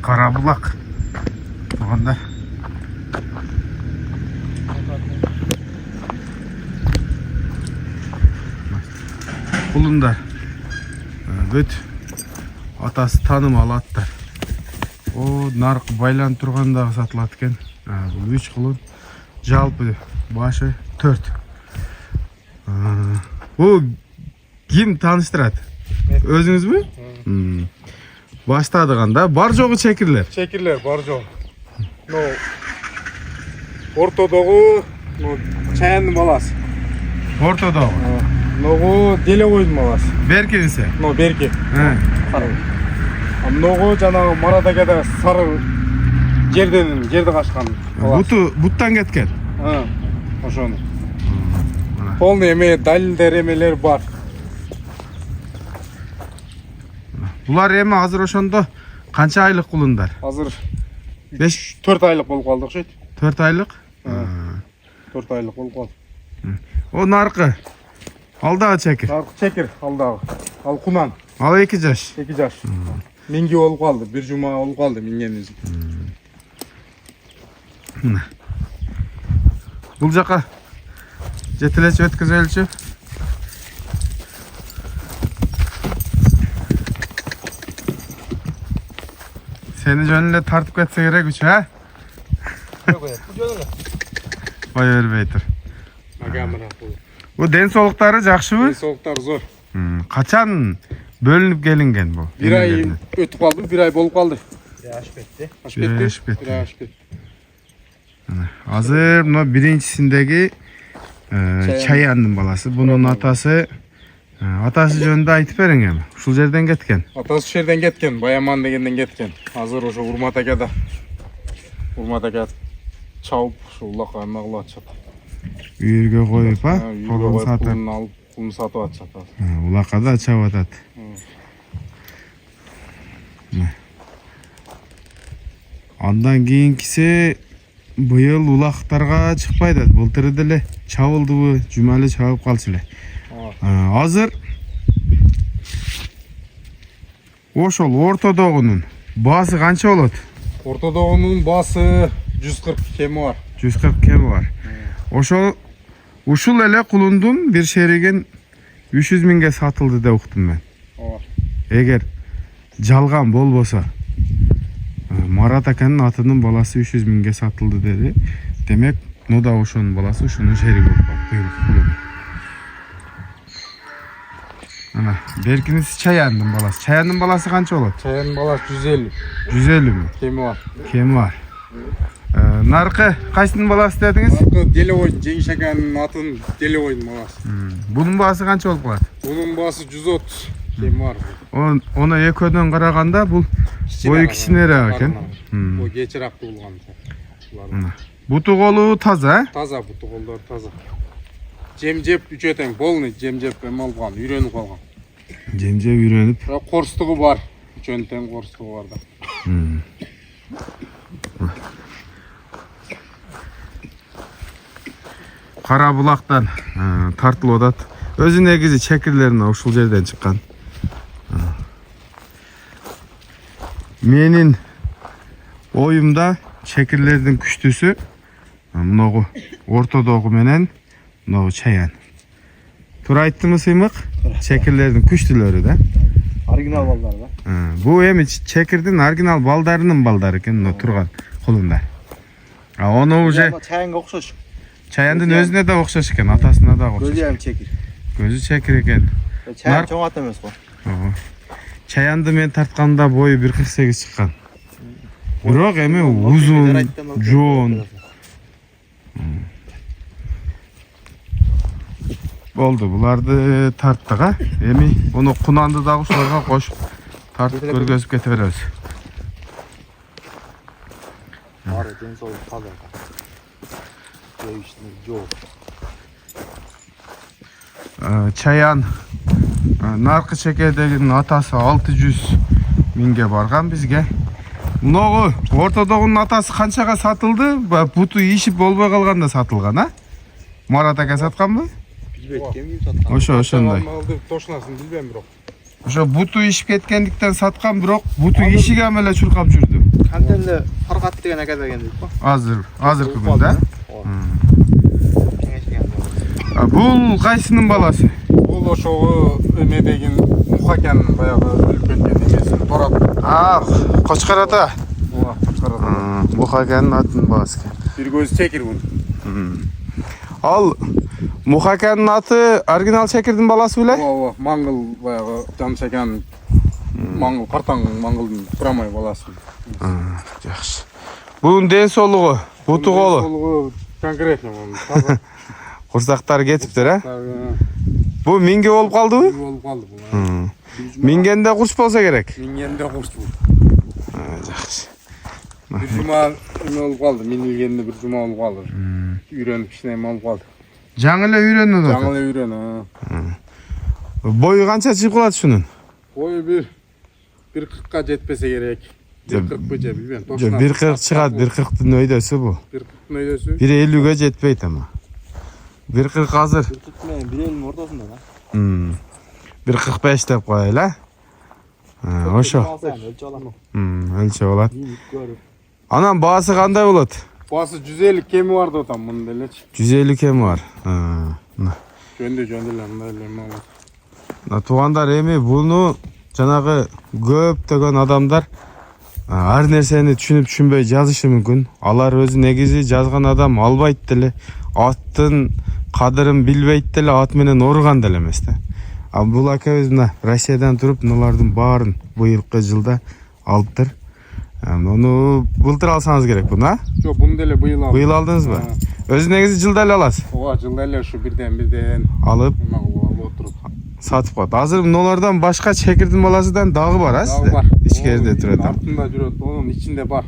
Karabulak. Onda. Kulundar. Бүт атасы танымал аттар. О, нарық байланып тұрғандағы сатылады екен. Бұл 3 құлын. Жалпы башы 4. О, кім таныштырады? Өзіңіз бе? Баштады қанда. Бар жоғы чекірлер? Чекірлер, бар жоғы. Ортодоғы Чаянның баласы. Ортодоғы? Ноғы Делевойдың баласы. Беркенсе? Берке. Ноғы жаңағы Маратакада сары жерді қашқан баласы. Бұттан кеткен? Ошоны. Полный еме, дәлілдер емелер бар. Бұлар еме азыр ошондо қанша айлық құлындар? Азыр 4 айлық болып қалдық шейт. 4 айлық? 4 айлық болып қалды. О, нарқы? Алдағы чекір? Нарқы чекір, алдағы. Ал құнан. Ал 2 жаш? 2 жаш. Менге болып қалды, бір жұма болып қалды менгеніңіз. Бұл жаққа жетілеш өткіз өлші. Seni jönüne tartıp ketse gerek üç ha? Vay ölbeytir. Bu densolukları жақшы mı? Денсаулықтары зор. Kaçan bölünüp gelinген bu? Bir ay ötüp kaldı, bir ay bolup kaldı. Aşıp etti. Bir ay aşıp etti. Hazır birincisindeki Çayan'ın balası. Bunun atası jönünde aytıp berin mi? Uşul жерден кеткен. Atası şerden ketken, Bayaman degenden ketken. Hazır oşo Urmatakada. Urmataka çaup, şu ulaqlarına qılı atacak. Үйірге koyup ha? Uyga koyup pulunu alıp, pulunu satıp atacak. Ulaqada açap atat. Andan keyinkisi bıyıl ulaqtarga çıkpaydı. Былтыр деле çabıldı bu, cümali çabıp kalçı ele. Hazır ошол ортодогунун басы канча болот? Ортодогунун басы 140 кеми бар. 140 кеми бар. Ушул эле кулундун бир шеригин 300 миңге сатылды деп уктум мен. Эгер жалган болбосо Марат аканын атынын баласы 300 миңге сатылды деди. Демек, да ошонун баласы ушунун шериги болуп калды. Ana, Berkin'isi Çayan'ın balası. Çayan'ın balası kança olur? Çayan'ın balası 150. 150 mi? Kemi var. Kemi var. Narkı kaçının balası dediniz? Narkı Delevoy'un, Cengiz Akan'ın atının Delevoy'un balası. Bunun balası kança olup var? Bunun balası 130. Kemi var. Ona ekodan qaraganda bu boyu kiçinerak eкен. O geçiraklı bulgan. Butu kolu taza? Taza butu kolları taza. Жем-жеп үчөтең, болны жем-жеп алган, үйрөнүп калган. Жем-жеп үйрөнүп. Корстугу бар. Үчөнтең корстугу бар да. Карабулактан тартылып атат. Өзү негизи чекирлерине ушул жерден чыккан. Менин оюмда чекирлердин күчтүүсү мынагу ортодогу менен Noğu Çayan. Tur ayttı mı Sıymık? Çekirlerдің күштілері да? Original balдар da. Bu emi çekirдің original baldarının baldarı eken turgan kulunlar. Onu уже Çayanға оқшаш. Çayandın özüne de оқшаш eken, atasına da оқшаш. Gözü hem çekir. Gözü çekir eken. Çayan çoğ at емес қой. Çayandı men tartqanda boyu 1.48 çıkkan. Biroq emi uzun, jo'n. Oldu. Bulardı tarttık ha. Emi onu kunandı da uşlarga koşup tartıp görgözüp getiveririz. Var densoğuk taza. Çayan narkı çekedeginin atası 600 mingge bargan bizge. Noğu ortadoğunun atası kançaga satıldı? Butu işip bolbay kalganda satılgan ha? Marat aka satkan mı? Ошондой. Тошунасын билбейм бирок. Ошо буту ишип кеткендиктен саткан, бирок буту ишиге эле чуркап жүрдү. Kantemde Farkat деген aka деген deyip ko. Azır kılında. Kengешкен. Bul kaysının balası? Бул ошого эме деген мухакен баягы өлүп кеткен эмесин торат. Koçkar ata. Ооба, качкарат. Muhaken'in atının balası. Бир көзү чекир бун. Al Muhaken'in atı orijinal Çekir'in balası bile? Ооба, маңгыл баягы жамшакен маңгыл картаң маңгылдын турамай баласы. Yaxşı. Bunun den soluğu, butu kolu. Солугу конкретно мунун. Kursakları getiptir ha? Таза. Bu minge olup kaldı mı? болуп калды бул. Mingende kurs bolsa gerek. Мингенде курс бул. Yaxşı. Бир жума эме болуп калды. Минилгенде бир жума болуп калды. Үйрөнүп кичине болуп калды. Жаңылы үйрөнün Жаңы otu. эле үйрөн. Boyu kança çıkıp kaldı şunun? Бою бир 40ка жетпесе керек. 40 же билбейм. 1.40 çıkad, 1.40'ın öydösü bu. 40'ın öydösü. 1.50'ge jetpeyt ama. 1.40 hazır. Tutmayın, bir elin ortasında lan. 1.45 dep koyayla. Oşo. Alsam, ölçü alamam. Ölçü olat. İyi, görüp. Anam bağısı kanday olat? Басы 150 кеми бар да там мында элечи. 150 kem var. Жөндө эле мындай эле эме болот. Туғандар эми bunu жанагы көптөгөн адамдар ар нерсени түшүнүп түшүнбөй жазышы мүмкүн. Алар өзү негизи жазган адам албайт деле, аттын кадырын билбейт деле, ат менен ооруган деле эмес да. А бул акабыз мына Россиядан туруп мыналардын баарын быйылкы жылда алыптыр. Onu былтыр алсаңыз керек буну, а? Жок, буну деле быйыл алдым. Быйыл алдыңызбы? Өзү негизи жылда эле аласыз. Ооба, жылда эле ушу бирден Алып эме кылып отуруп. сатып коет. Азыр мыналардан башка Чекирдин баласыдан дагы бар, а Дагы сизде? бар. Ичкерide турат. Артында жүрөт, онун ичинде бар.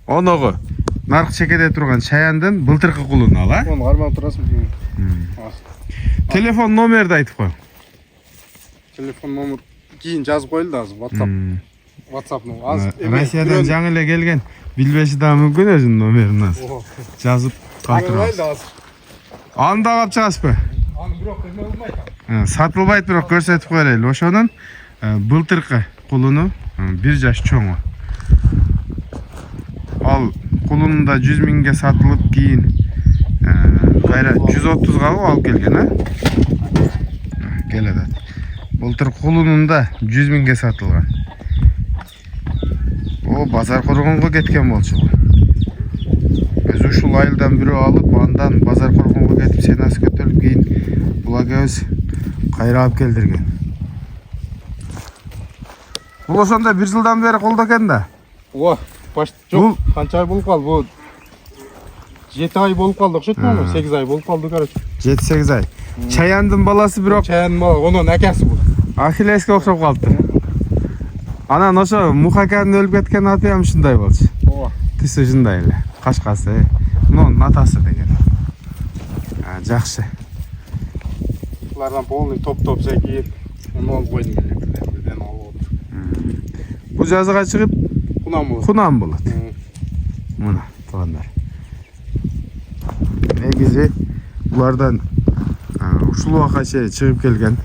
Оногу наркы чекеде турган Чаяндын былтыркы кулуну ал, а? Onu кармап турасың. Телефон номерди айтып кой. Телефон номер кийин жазып коелу да азыр WhatsApp. WhatsApp номер. Россиядан жаңы эле келген билбеши да мүмкүн өзүнүн номерин азыр. Жазып калтырабыз. Аны да алып чыгасызбы? Аны бирок эме болмайт. Сатылбайт, бирок көрсөтүп коелу. Ошонун былтыркы кулуну 1 жаш чоңу. Ал кулунун да 100 миңге сатылып кийин кайра 130га алып келген, а? Келет. Былтыр кулунун да 100 миңге сатылган. О, базар коргонго кеткен болчу. Өзү ушул айылдан бирөө алып, андан базар коргонго кетип сенасы көтөрүлүп кийин бул акабыз кайра алып келдирген. Бул ошондо 1 жылдан бери колдо экен да. Ооба, почти жок. Канча ай болуп калды? Бул 7 ай болуп калды, окшойт му? 8 ай болуп калды, короче. 7-8 ай. Чаяндын баласы бирок Чаяндын бала, онун акасы бул. Ахиллеске окшоп калыптыр. Анан ошо Мухаканын өлүп кеткен аты ham ушундай болчу. Ооба. Тиси ушундай эле. Кашкасы. Мунун атасы деген. Жакшы. Булардан полный топ секип, onu алып койдум эле бирден алып отур. Бул жазыга чыгып Кунан болот. Мына туугандар. Негизи булардан ушул убакка чейин чыгып келген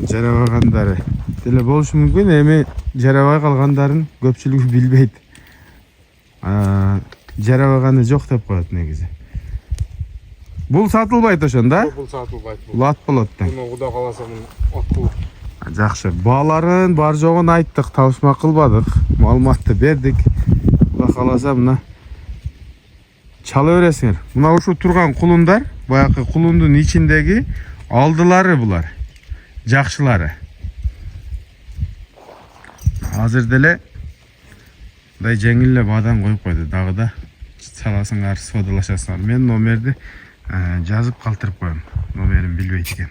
жарабагандары деле болушу мүмкүн. Эми жарабай калгандарын көпчүлүгү билбейт. Жарабаганы жок деп коет негизи. Бул сатылбайт ошондо, а? Бул сатылбайт. Бул ат болот да. Муну Кудай кааласа муну ат кылып. Жакшы. Бааларын бар жогун айттык, табышма кылбадык. Маалыматты бердик. Кудай кааласа мына чала бересиңер. Мына ушу турган кулундар, баягы кулундун ичиндеги алдылары булар. Жакшылары. Азыр деле мындай жеңил эле баадан коюп койду. Дагы да саласыңар, содалашасыңар. Мен номерди жазып калтырып коем. Номерин билбейт экен.